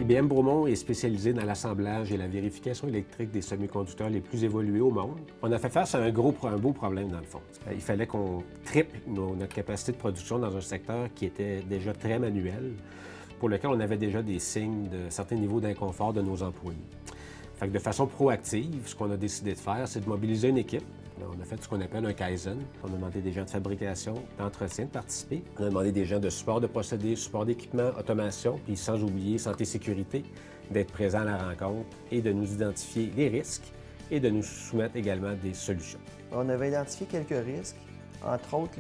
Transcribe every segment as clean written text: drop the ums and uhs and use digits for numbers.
IBM Bromont est spécialisé dans l'assemblage et la vérification électrique des semi-conducteurs les plus évolués au monde. On a fait face à un beau problème, dans le fond. Il fallait qu'on triple notre capacité de production dans un secteur qui était déjà très manuel, pour lequel on avait déjà des signes de certains niveaux d'inconfort de nos employés. Fait que de façon proactive, ce qu'on a décidé de faire, c'est de mobiliser une équipe. On a fait ce qu'on appelle un Kaizen. On a demandé des gens de fabrication, d'entretien de participer. On a demandé des gens de support de procédés, support d'équipement, automation, puis sans oublier santé-sécurité, d'être présents à la rencontre et de nous identifier les risques et de nous soumettre également des solutions. On avait identifié quelques risques, entre autres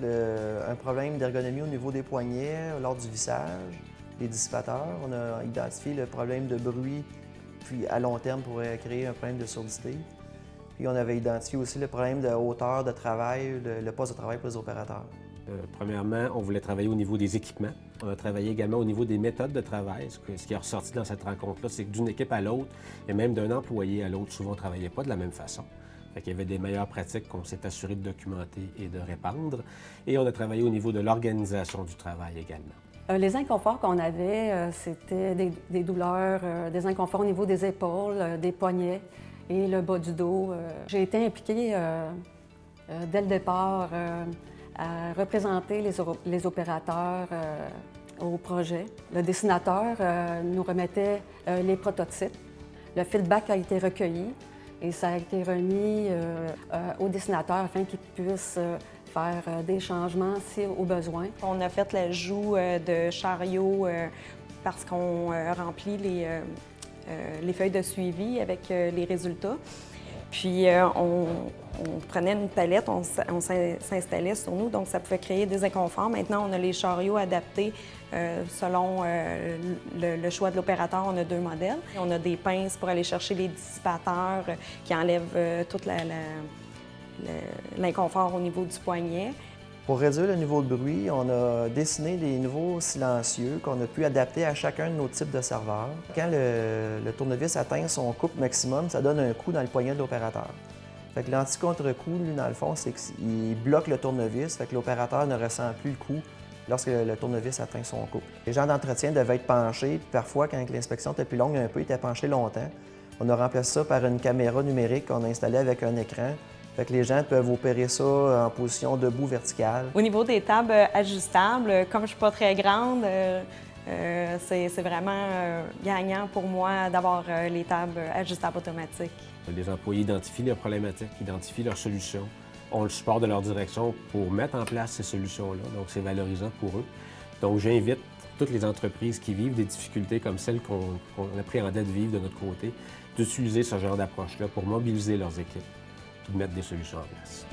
un problème d'ergonomie au niveau des poignets lors du vissage, des dissipateurs. On a identifié le problème de bruit, puis à long terme pourrait créer un problème de surdité. Puis on avait identifié aussi le problème de hauteur de travail, le poste de travail pour les opérateurs. Premièrement, on voulait travailler au niveau des équipements. On a travaillé également au niveau des méthodes de travail. Ce qui est ressorti dans cette rencontre-là, c'est que d'une équipe à l'autre, et même d'un employé à l'autre, souvent on ne travaillait pas de la même façon. Fait qu'il y avait des meilleures pratiques qu'on s'est assuré de documenter et de répandre. Et on a travaillé au niveau de l'organisation du travail également. Les inconforts qu'on avait, c'était des douleurs, des inconforts au niveau des épaules, des poignets et le bas du dos. J'ai été impliquée dès le départ à représenter les opérateurs au projet. Le dessinateur nous remettait les prototypes. Le feedback a été recueilli et ça a été remis au dessinateur afin qu'il puisse faire des changements si au besoin. On a fait l'ajout de chariots parce qu'on remplit les feuilles de suivi avec les résultats. Puis on prenait une palette, on s'installait sur nous, donc ça pouvait créer des inconforts. Maintenant, on a les chariots adaptés selon le choix de l'opérateur. On a 2 modèles. On a des pinces pour aller chercher les dissipateurs qui enlèvent tout l'inconfort au niveau du poignet. Pour réduire le niveau de bruit, on a dessiné des niveaux silencieux qu'on a pu adapter à chacun de nos types de serveurs. Quand le tournevis atteint son couple maximum, ça donne un coup dans le poignet de l'opérateur. Fait que l'anti-contre-coup, lui, dans le fond, c'est qu'il bloque le tournevis, fait que l'opérateur ne ressent plus le coup lorsque le tournevis atteint son couple. Les gens d'entretien devaient être penchés, puis parfois, quand l'inspection était plus longue un peu, ils étaient penchés longtemps. On a remplacé ça par une caméra numérique qu'on a installée avec un écran. Fait que les gens peuvent opérer ça en position debout verticale. Au niveau des tables ajustables, comme je ne suis pas très grande, c'est vraiment gagnant pour moi d'avoir les tables ajustables automatiques. Les employés identifient leurs problématiques, identifient leurs solutions, ont le support de leur direction pour mettre en place ces solutions-là. Donc, c'est valorisant pour eux. Donc, j'invite toutes les entreprises qui vivent des difficultés comme celles qu'on appréhendait de vivre de notre côté, d'utiliser ce genre d'approche-là pour mobiliser leurs équipes et de mettre des solutions en place.